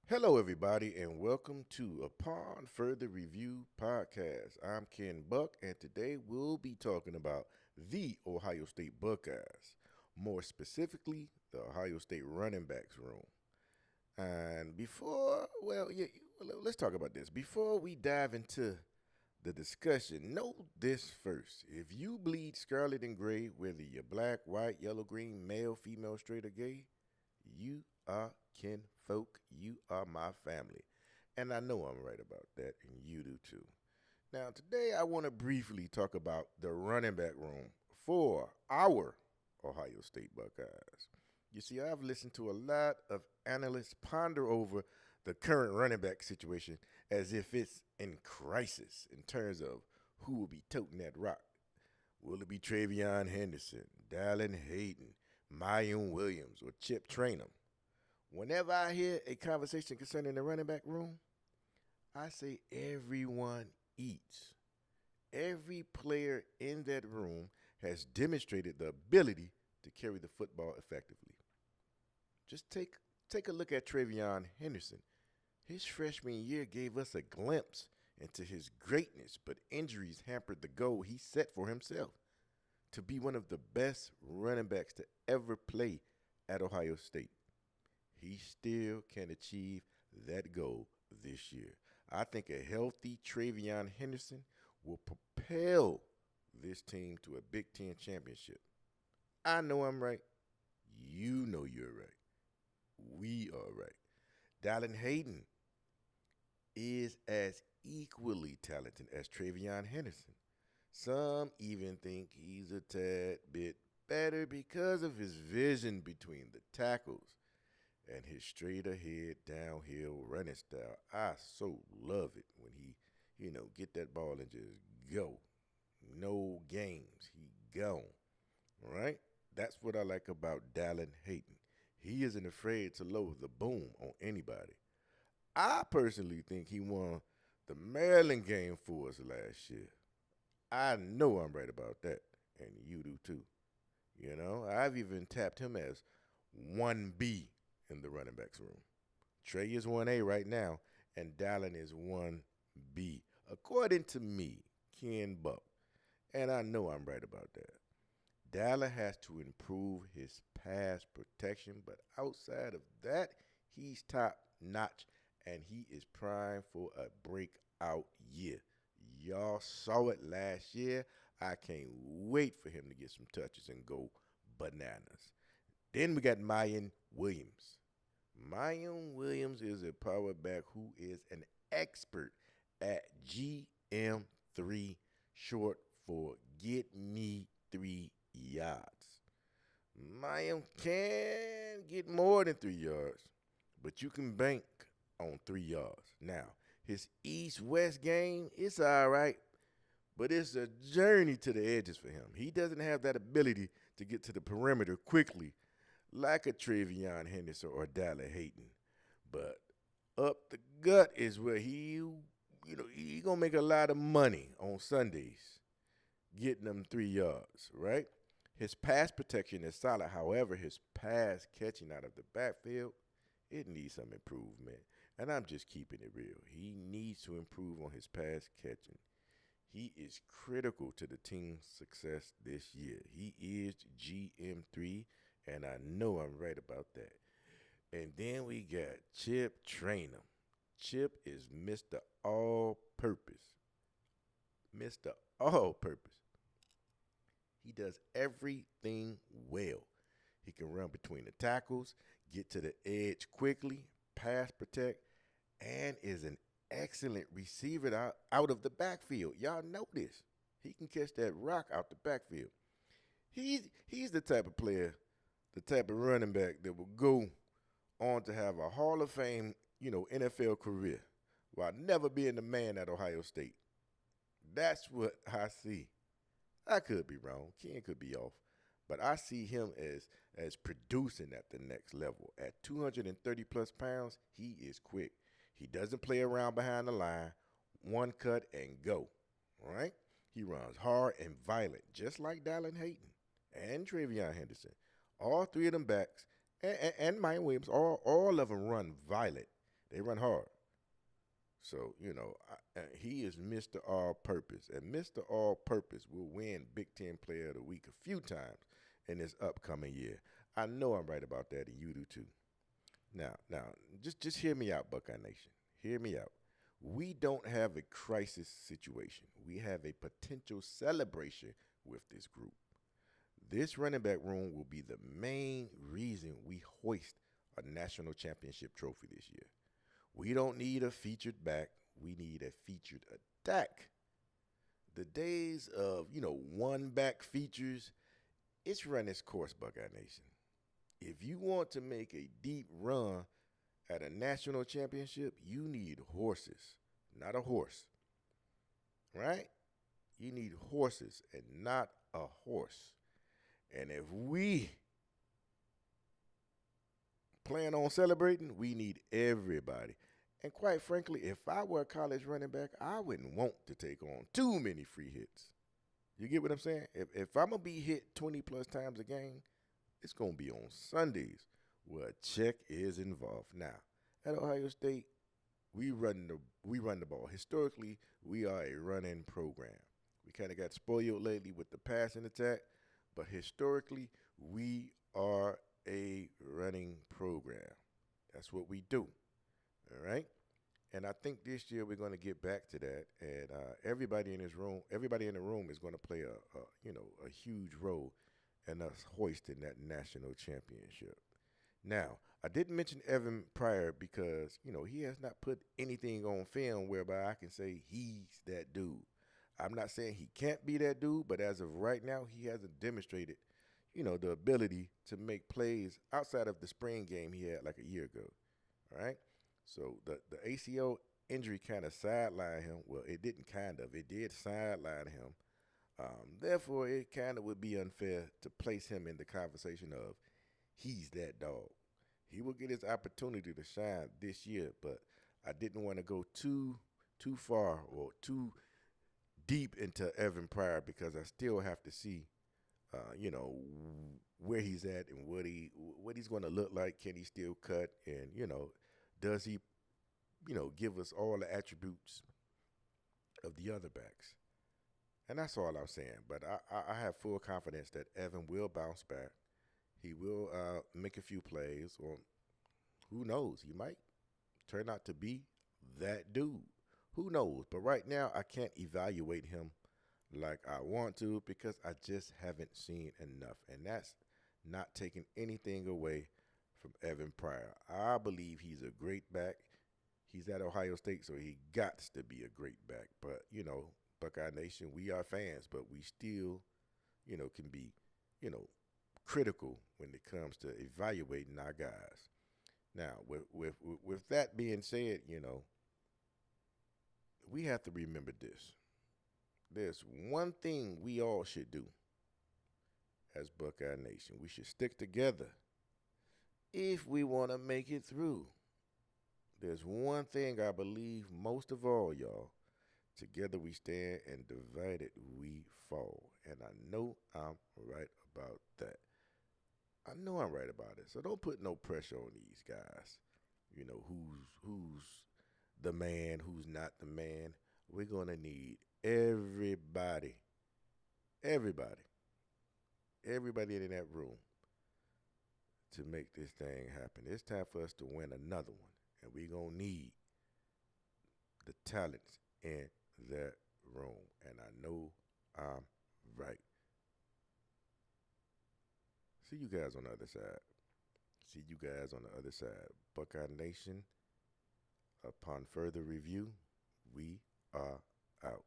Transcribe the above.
Hello, everybody, and welcome to Upon Further Review Podcast. I'm Ken Buck, and today we'll be talking about the Ohio State Buckeyes, more specifically, the Ohio State running backs room. And let's talk about this. Before we dive into the discussion, know this first. If you bleed scarlet and gray, whether you're black, white, yellow, green, male, female, straight, or gay, you are kinfolk. You are my family. And I know I'm right about that, and you do too. Now, today I want to briefly talk about the running back room for our Ohio State Buckeyes. You see, I've listened to a lot of analysts ponder over the current running back situation as if it's in crisis in terms of who will be toting that rock. Will it be TreVeyon Henderson, Dallan Hayden, Miyan Williams, or Chip Trainum? Whenever I hear a conversation concerning the running back room, I say everyone eats. Every player in that room has demonstrated the ability to carry the football effectively. Just take a look at TreVeyon Henderson. His freshman year gave us a glimpse into his greatness, but injuries hampered the goal he set for himself to be one of the best running backs to ever play at Ohio State. He still can achieve that goal this year. I think a healthy TreVeyon Henderson will propel this team to a Big Ten championship. I know I'm right. You know you're right. We are right. Dallan Hayden is as equally talented as TreVeyon Henderson. Some even think he's a tad bit better because of his vision between the tackles and his straight ahead downhill running style. I so love it when he get that ball and just go. No games. He gone. Right? That's what I like about Dallan Hayden. He isn't afraid to load the boom on anybody. I personally think he won the Maryland game for us last year. I know I'm right about that, and you do too. I've even tapped him as 1B in the running backs room. Trey is 1A right now, and Dallan is 1B, according to me, Ken Buck. And I know I'm right about that. Dallan has to improve his pass protection, but outside of that, he's top notch, and he is primed for a breakout year. Y'all saw it last year. I can't wait for him to get some touches and go bananas. Then we got Miyan Williams. Miyan Williams is a power back who is an expert at GM3, short for Get Me 3 Yards. Miyan can get more than 3 yards, but you can bank on 3 yards. Now, his east-west game, it's all right, but it's a journey to the edges for him. He doesn't have that ability to get to the perimeter quickly like a TreVeyon Henderson or Dallan Hayden. But up the gut is where he going to make a lot of money on Sundays getting them 3 yards, right? His pass protection is solid. However, his pass catching out of the backfield, it needs some improvement. And I'm just keeping it real. He needs to improve on his pass catching. He is critical to the team's success this year. He is GM3, and I know I'm right about that. And then we got Chip Trainum. Chip is Mr. All-Purpose. Mr. All-Purpose. He does everything well. He can run between the tackles, get to the edge quickly, pass protect, and is an excellent receiver out of the backfield. Y'all know this. He can catch that rock out the backfield. He's the type of player, the type of running back that will go on to have a Hall of Fame, NFL career while never being the man at Ohio State. That's what I see. I could be wrong. Ken could be off. But I see him as producing at the next level. At 230 plus pounds, he is quick. He doesn't play around behind the line. One cut and go. Right? He runs hard and violent, just like Dallan Hayden and TreVeyon Henderson. All three of them backs and Miyan Williams, all of them run violent. They run hard. So, he is Mr. All Purpose. And Mr. All Purpose will win Big Ten Player of the Week a few times in this upcoming year. I know I'm right about that, and you do too. Now, just hear me out, Buckeye Nation. Hear me out. We don't have a crisis situation. We have a potential celebration with this group. This running back room will be the main reason we hoist a national championship trophy this year. We don't need a featured back. We need a featured attack. The days of, one back features, it's run its course, Buckeye Nation. If you want to make a deep run at a national championship, you need horses, not a horse. Right? You need horses and not a horse. And if we plan on celebrating, we need everybody. And quite frankly, if I were a college running back, I wouldn't want to take on too many free hits. You get what I'm saying? If I'm going to be hit 20-plus times a game, it's going to be on Sundays where a check is involved. Now, at Ohio State, we run the ball. Historically, we are a running program. We kind of got spoiled lately with the passing attack, but historically, we are a running program. That's what we do. All right? And I think this year we're going to get back to that, and everybody in the room is going to play a huge role in us hoisting that national championship. Now, I didn't mention Evan Pryor because, he has not put anything on film whereby I can say he's that dude. I'm not saying he can't be that dude, but as of right now, he hasn't demonstrated, the ability to make plays outside of the spring game he had like a year ago. All right? So the ACL injury kind of sidelined him. Well, it didn't kind of. It did sideline him. Therefore, it kind of would be unfair to place him in the conversation of he's that dog. He will get his opportunity to shine this year, but I didn't want to go too far or too deep into Evan Pryor because I still have to see, where he's at and what he's going to look like. Can he still cut? And, does he, give us all the attributes of the other backs? And that's all I'm saying. But I have full confidence that Evan will bounce back. He will make a few plays, or who knows, he might turn out to be that dude. Who knows? But right now, I can't evaluate him like I want to because I just haven't seen enough. And that's not taking anything away from Evan Pryor. I believe he's a great back. He's at Ohio State, so he gots to be a great back. But, Buckeye Nation, we are fans, but we still, can be, critical when it comes to evaluating our guys. Now, with that being said, we have to remember this. There's one thing we all should do as Buckeye Nation. We should stick together if we want to make it through. There's one thing I believe most of all, y'all. Together we stand and divided we fall. And I know I'm right about that. I know I'm right about it. So don't put no pressure on these guys. Who's the man, who's not the man. We're going to need everybody in that room to make this thing happen. It's time for us to win another one. And we're going to need the talents in that room. And I know I'm right. See you guys on the other side. Buckeye Nation, upon further review, we are out.